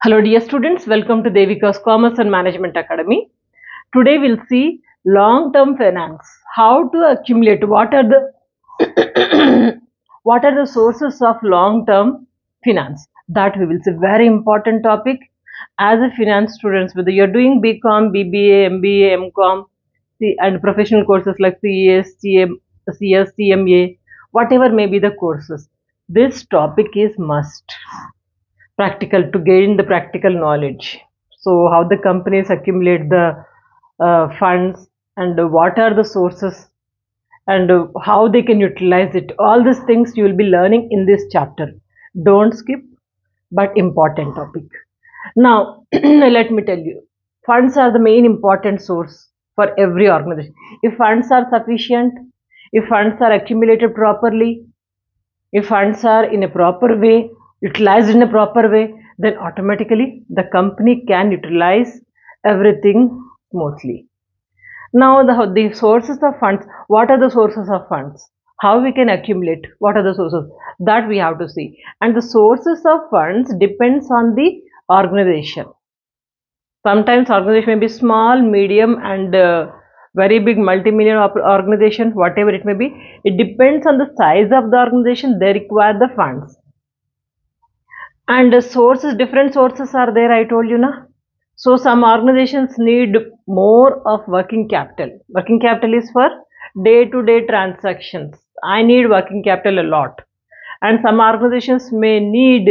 Hello dear students, welcome to Devika's Commerce and Management Academy. Today we'll see long-term finance. How to accumulate, what are the what are the sources of long-term finance? That we will see. Very important topic as a finance students, whether you're doing BCom, BBA, MBA, MCom, and professional courses like CES, CS, CMA, whatever may be the courses. This topic is must practical to gain the practical knowledge. So how the companies accumulate the funds, and what are the sources, and how they can utilize it. All these things you will be learning in this chapter. Don't skip, but important topic. Now let me tell you, funds are the main important source for every organization. If funds are sufficient, if funds are accumulated properly, if funds are in a proper way, utilized in a proper way, then automatically the company can utilize everything smoothly. Now the sources of funds, what are the sources of funds? How we can accumulate, what are the sources? That we have to see. And the sources of funds depends on the organization. Sometimes organization may be small, medium, and very big multi-million organization, whatever it may be. It depends on the size of the organization. They require the funds. And the sources, different sources are there, I told you na. So some organizations need more of working capital. Working capital is for day-to-day transactions. I need working capital a lot. And some organizations may need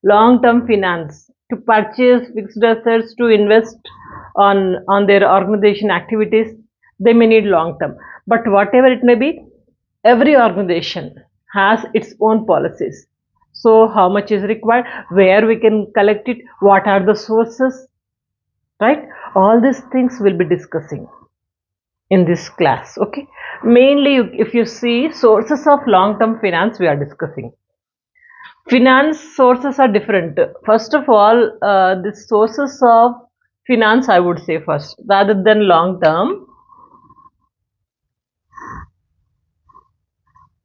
long-term finance to purchase fixed assets, to invest on their organization activities. They may need long-term. But whatever it may be, every organization has its own policies. So how much is required, where we can collect it, what are the sources, right? All these things we'll be discussing in this class. Okay, mainly if you see sources of long-term finance, we are discussing. Finance sources are different. First of all, the sources of finance, I would say first, rather than long-term.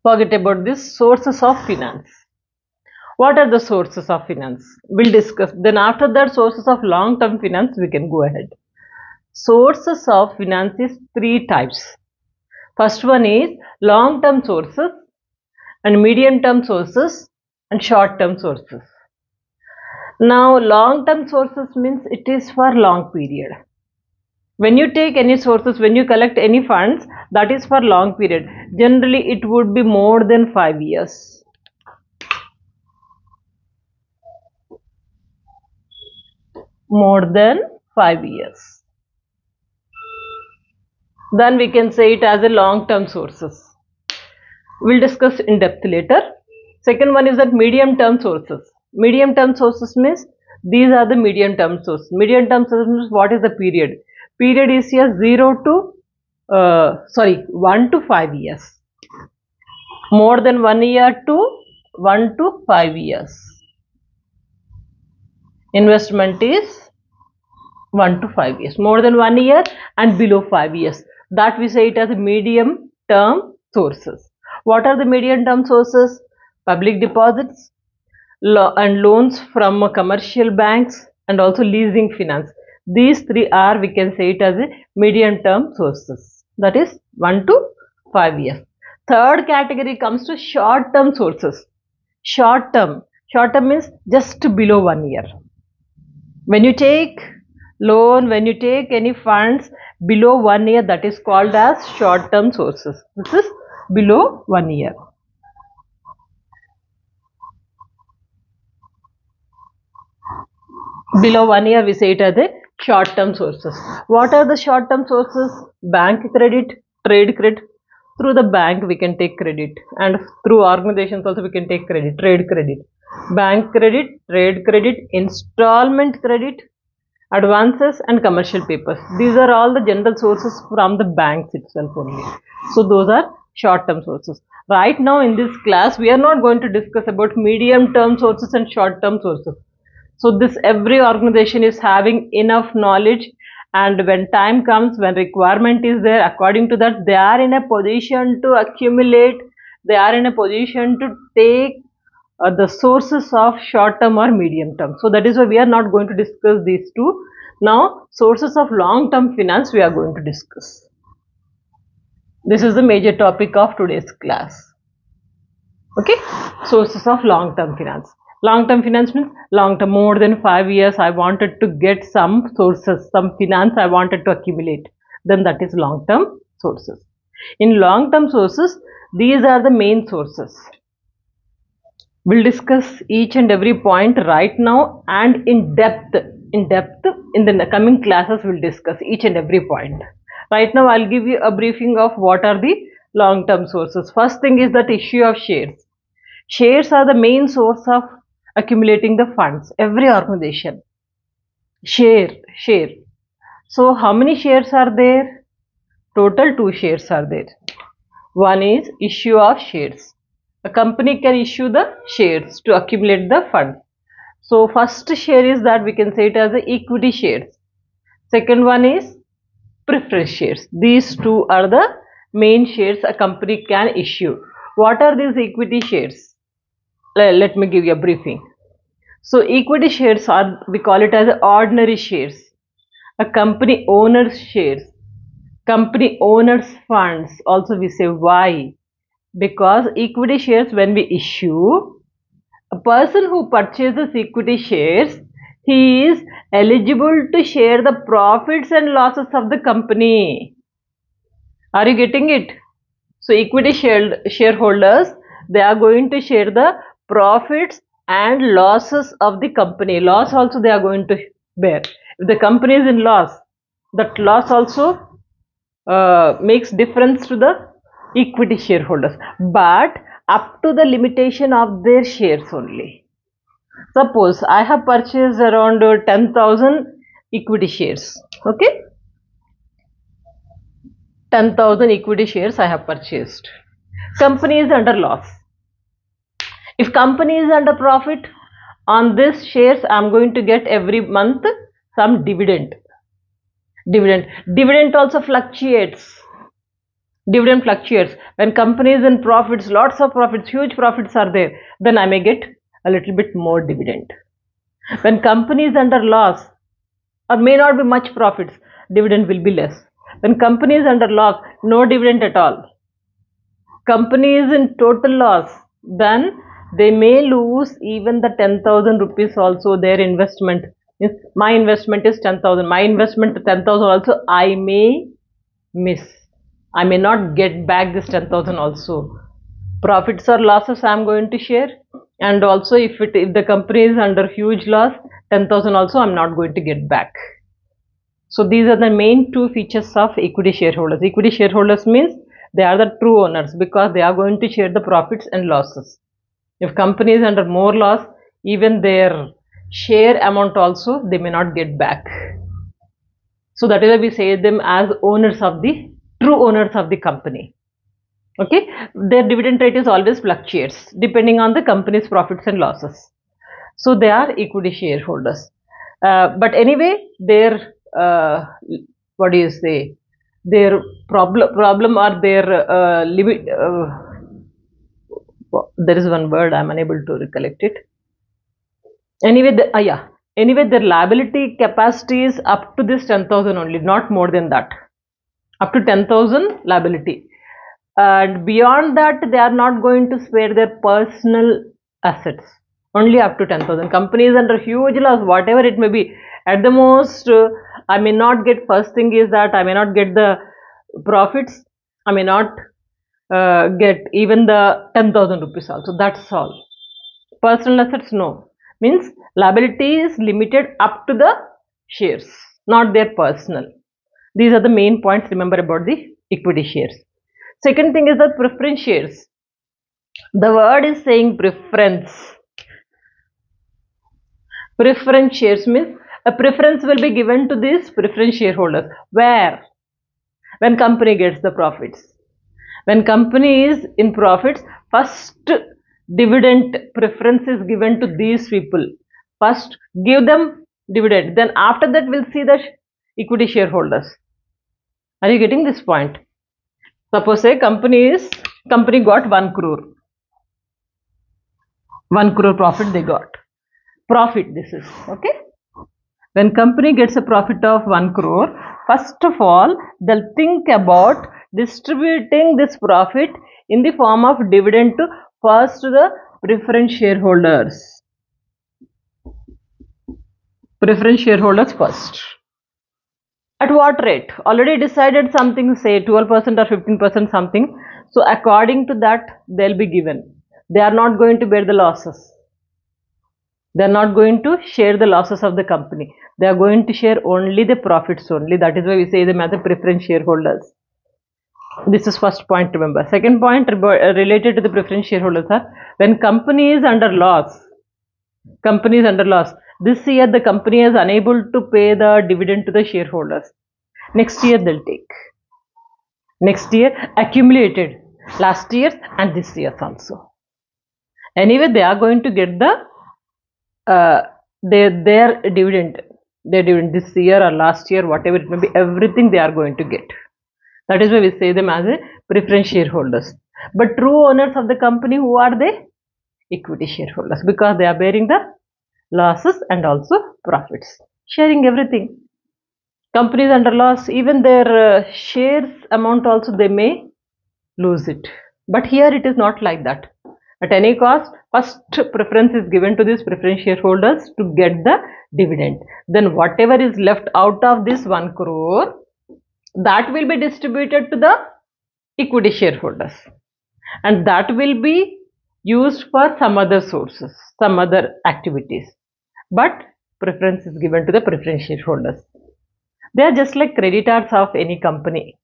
Forget about this sources of finance. What are the sources of finance? We'll discuss. Then after that, sources of long-term finance, we can go ahead. Sources of finance is three types. First one is long-term sources, and medium-term sources, and short-term sources. Now long-term sources means it is for long period. When you take any sources, when you collect any funds, that is for long period. Generally it would be more than 5 years. More than 5 years. Then we can say it as a long-term sources. We'll discuss in depth later. Second one is that medium-term sources. Medium-term sources means these are the medium-term sources. Medium-term sources means what is the period? Period is here 1 to 5 years. More than 1 year to 1 to 5 years. Investment is 1 to 5 years. More than 1 year and below 5 years. That we say it as medium-term sources. What are the medium-term sources? Public deposits and loans from commercial banks, and also leasing finance. These three are, we can say it as a medium-term sources. That is 1 to 5 years. Third category comes to short-term sources. Short-term means just below 1 year. When you take loan, when you take any funds below 1 year, that is called as short-term sources. This is below 1 year. Below 1 year, we say it as a short-term sources. What are the short-term sources? Bank credit, trade credit. Through the bank we can take credit, and through organizations also we can take credit, trade credit, bank credit, trade credit, installment credit, advances, and commercial papers. These are all the general sources from the banks itself only. So those are short-term sources. Right now in this class we are not going to discuss about medium-term sources and short-term sources. So this every organization is having enough knowledge, and when time comes, when requirement is there, according to that they are in a position to accumulate, they are in a position to take the sources of short term or medium term. So that is why we are not going to discuss these two. Now sources of long term finance we are going to discuss. This is the major topic of today's class. Okay, sources of long term finance. Long term finance means long term, more than 5 years I wanted to get some sources, some finance I wanted to accumulate, then that is long term sources. In long term sources, these are the main sources. We'll discuss each and every point right now, and in depth in the coming classes we'll discuss each and every point. Right now I'll give you a briefing of what are the long term sources. First thing is that issue of shares. Shares are the main source of accumulating the funds. Every organization share. So how many shares are there? Total 2 shares are there. One is issue of shares. A company can issue the shares to accumulate the fund. So first share is that we can say it as the equity shares. Second one is preference shares. These two are the main shares a company can issue. What are these equity shares? Let me give you a briefing. So equity shares are, we call it as ordinary shares. A company owner's shares. Company owner's funds also we say. Why? Because equity shares, when we issue, a person who purchases equity shares, he is eligible to share the profits and losses of the company. Are you getting it? So equity shareholders, they are going to share the profits and losses of the company. Loss also they are going to bear. If the company is in loss, that loss also makes difference to the equity shareholders, but up to the limitation of their shares only. Suppose I have purchased around 10,000 equity shares. Okay, 10,000 equity shares I have purchased. Company is under loss. If company is under profit, on this shares I am going to get every month some dividend. Dividend also fluctuates. Dividend fluctuates. When company is in profits, lots of profits, huge profits are there, then I may get a little bit more dividend. When company is under loss or may not be much profits, dividend will be less. When company is under loss, no dividend at all. Company is in total loss, then they may lose even the 10,000 rupees also. Their investment, my investment is 10,000, my investment 10,000 also I may miss. I may not get back this 10,000 also. Profits or losses I am going to share, and also if the company is under huge loss, 10,000 also I am not going to get back. So these are the main two features of equity shareholders. Equity shareholders means they are the true owners because they are going to share the profits and losses. If company is under more loss, even their share amount also they may not get back. So that is why we say them as owners of the true owners of the company. Okay, their dividend rate is always fluctuates depending on the company's profits and losses. So they are equity shareholders. But anyway, their what do you say? Their problem or their limit. There is one word I am unable to recollect it. Anyway, Anyway, their liability capacity is up to this 10,000 only, not more than that. Up to 10,000 liability, and beyond that they are not going to spare their personal assets. Only up to 10,000. Company is under huge loss, whatever it may be. At the most, I may not get. First thing is that I may not get the profits. I may not get even the 10,000 rupees also. That's all. Personal assets, no. Means liability is limited up to the shares, not their personal. These are the main points. Remember about the equity shares. Second thing is the preference shares. The word is saying preference. Preference shares means a preference will be given to these preference shareholders. Where? When company gets the profits. When company is in profits, first dividend preference is given to these people. First give them dividend, then after that we'll see the equity shareholders. Are you getting this point? Suppose a company got 1 crore. 1 crore profit they got. Profit this is, okay. When company gets a profit of 1 crore, first of all, they'll think about distributing this profit in the form of dividend to first to the preference shareholders. Preference shareholders first. At what rate? Already decided something, say 12% or 15% something. So according to that, they'll be given. They are not going to bear the losses. They are not going to share the losses of the company. They are going to share only the profits only. That is why we say them as the preference shareholders. This is first point to remember. Second point related to the preference shareholders are when company is under loss. Company is under loss. This year the company is unable to pay the dividend to the shareholders. Next year they'll take. Next year accumulated. Last year and this year also. Anyway, they are going to get the their dividend this year or last year, whatever it may be, everything they are going to get. That is why we say them as a preference shareholders. But true owners of the company, who are they? Equity shareholders, because they are bearing the losses and also profits, sharing everything. Companies under loss, even their shares amount also they may lose it. But here it is not like that. At any cost, first preference is given to these preference shareholders to get the dividend. Then whatever is left out of this 1 crore, that will be distributed to the equity shareholders. And that will be used for some other sources, some other activities. But preference is given to the preference shareholders. They are just like creditors of any company.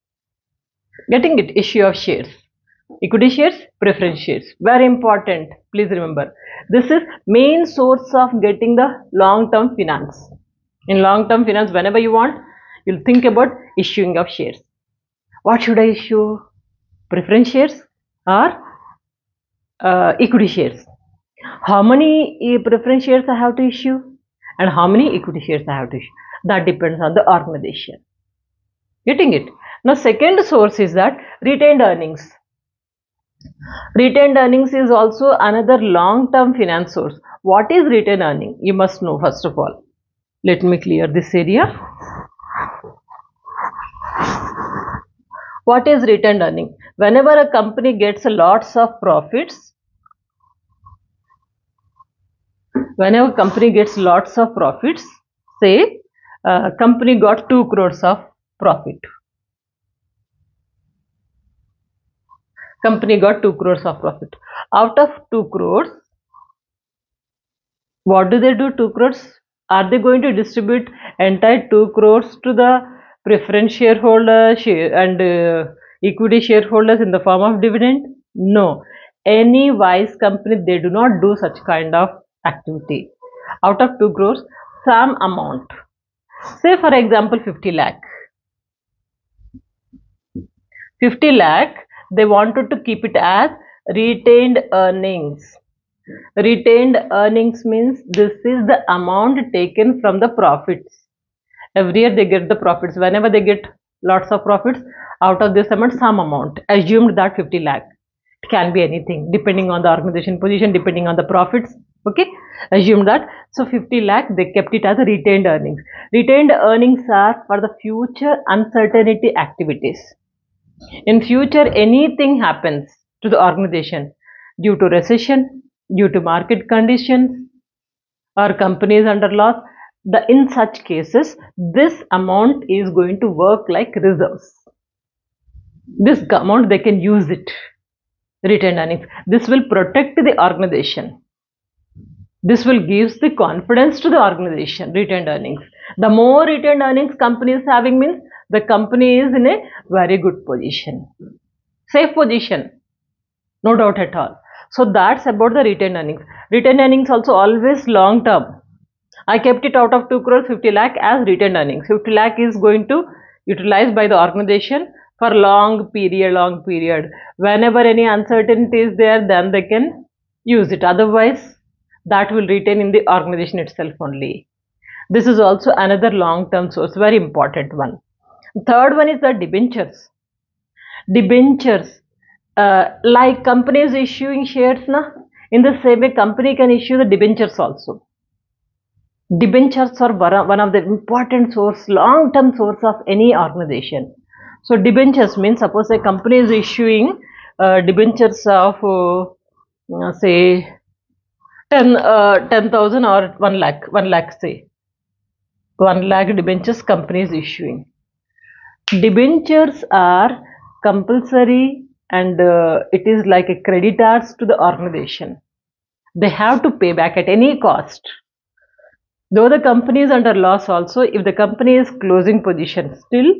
Getting it? Issue of shares. Equity shares, preference shares. Very important. Please remember. This is main source of getting the long-term finance. In long-term finance, whenever you want, you'll think about issuing of shares. What should I issue? Preference shares or equity shares? How many preference shares I have to issue and how many equity shares I have to issue? That depends on the organization. Getting it? Now, second source is that retained earnings. Retained earnings is also another long-term finance source. What is retained earning? You must know first of all. Let me clear this area. What is retained earning? Whenever a company gets lots of profits, say company got 2 crores of profit. Company got 2 crores of profit. Out of 2 crores, what do they do? 2 crores? Are they going to distribute entire 2 crores to the preference shareholders and equity shareholders in the form of dividend? No. Any wise company, they do not do such kind of activity. Out of 2 crores, some amount, say for example 50 lakh. 50 lakh, they wanted to keep it as retained earnings. Retained earnings means this is the amount taken from the profits. Every year they get the profits. Whenever they get lots of profits, out of this amount, some amount, assumed that 50 lakh. It can be anything depending on the organization position, depending on the profits. Okay, assume that. So 50 lakh, they kept it as a retained earnings. Retained earnings are for the future uncertainty activities. In future, anything happens to the organization due to recession, due to market conditions, or companies under loss, in such cases, this amount is going to work like reserves. This amount, they can use it. Retained earnings. This will protect the organization. This will give the confidence to the organization. Retained earnings. The more retained earnings company is having means the company is in a very good position, safe position, no doubt at all. So that's about the retained earnings. Retained earnings also always long term. I kept it out of 2 crores 50 lakh as retained earnings. 50 lakh is going to utilize by the organization for long period. Whenever any uncertainty is there, then they can use it. Otherwise, that will retain in the organization itself only. This is also another long-term source, very important one. Third one is the debentures. Debentures, like companies issuing shares, na? In the same way, company can issue the debentures also. Debentures are one of the important source, long-term source of any organization. So debentures means, suppose a company is issuing debentures of say 10,000 or 1 lakh, say 1 lakh debentures company is issuing. Debentures are compulsory and it is like a creditors to the organization. They have to pay back at any cost. Though the company is under loss also, if the company is closing position, still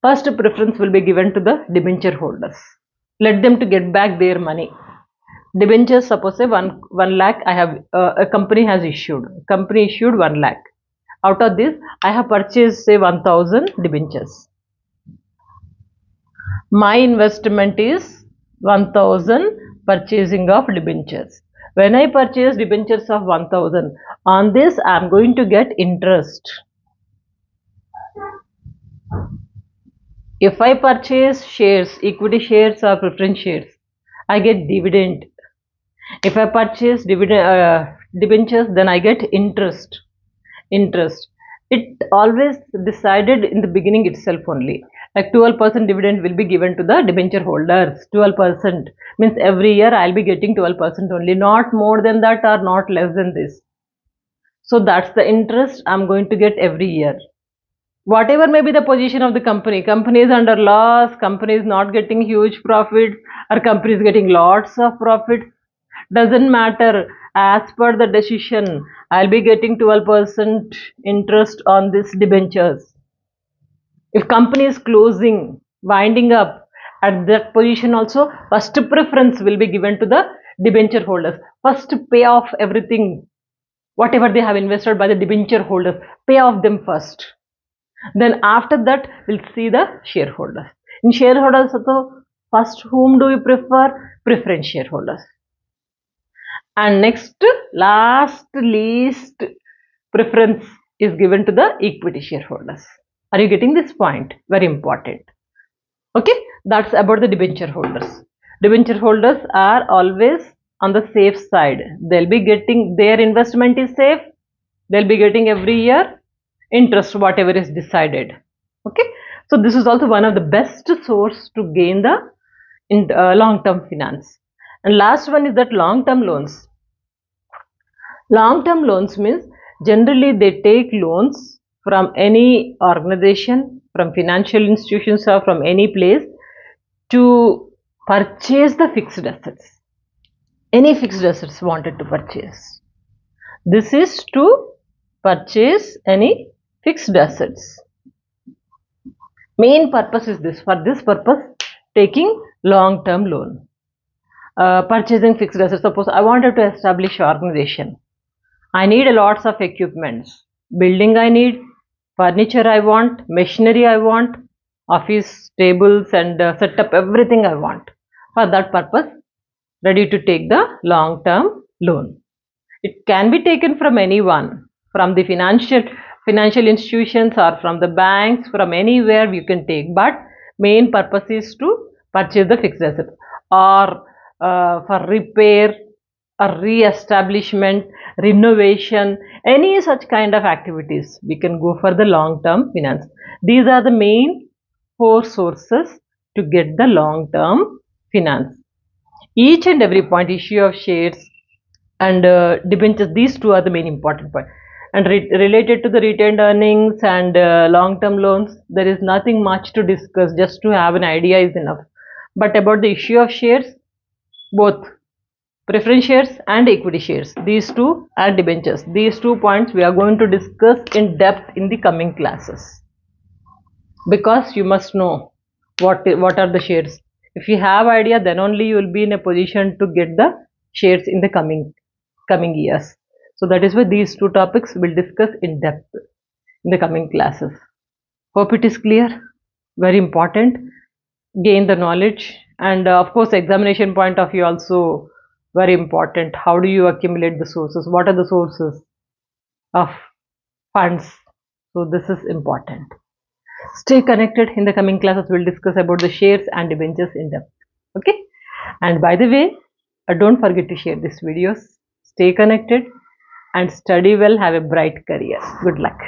first preference will be given to the debenture holders. Let them to get back their money. Debentures, suppose say 1 lakh I have a company has issued. Company issued 1 lakh. Out of this, I have purchased say 1,000 debentures. My investment is 1,000 purchasing of debentures. When I purchase debentures of 1,000, on this I am going to get interest. If I purchase shares, equity shares or preference shares, I get dividend. If I purchase debentures, then I get interest. It always decided in the beginning itself only. Like 12% dividend will be given to the debenture holders. 12% means every year I'll be getting 12% only, not more than that or not less than this. So that's the interest I'm going to get every year. Whatever may be the position of the company is under loss, company is not getting huge profits, or company is getting lots of profits, doesn't matter. As per the decision, I'll be getting 12% interest on this debentures. If company is closing, winding up, at that position also, first preference will be given to the debenture holders. First pay off everything, whatever they have invested by the debenture holders, pay off them first. Then after that, we'll see the shareholders. In shareholders also, first whom do we prefer? Preference shareholders. And next, last, least preference is given to the equity shareholders. Are you getting this point? Very important. Okay, that's about the debenture holders. Debenture holders are always on the safe side. They'll be getting, their investment is safe. They'll be getting every year interest, whatever is decided. Okay, so this is also one of the best source to gain the long-term finance. And last one is that long-term loans. Long-term loans means generally they take loans from any organization, from financial institutions or from any place to purchase the fixed assets. Any fixed assets wanted to purchase. This is to purchase any fixed assets. Main purpose is this. For this purpose, taking long-term loan. Purchasing fixed assets. Suppose I wanted to establish an organization. I need lots of equipments. Building I need, furniture I want, machinery I want, office tables and setup, everything I want. For that purpose, ready to take the long-term loan. It can be taken from anyone, from the financial institutions or from the banks, from anywhere you can take. But main purpose is to purchase the fixed assets or for repair or re-establishment, renovation, any such kind of activities. We can go for the long-term finance. These are the main 4 sources to get the long-term finance. Each and every point, issue of shares and debentures, these 2 are the main important point. And related to the retained earnings and long-term loans, there is nothing much to discuss. Just to have an idea is enough. But about the issue of shares, both preference shares and equity shares, these 2 and debentures, these 2 points we are going to discuss in depth in the coming classes, because you must know what are the shares. If you have idea, then only you will be in a position to get the shares in the coming years. So that is why these 2 topics we'll discuss in depth in the coming classes. Hope it is clear. Very important. Gain the knowledge, and of course examination point of view also very important. How do you accumulate the sources? What are the sources of funds? So this is important. Stay connected. In the coming classes, we'll discuss about the shares and debentures in depth. Okay. And by the way, Don't forget to share these videos. Stay connected and study well. Have a bright career. Good luck.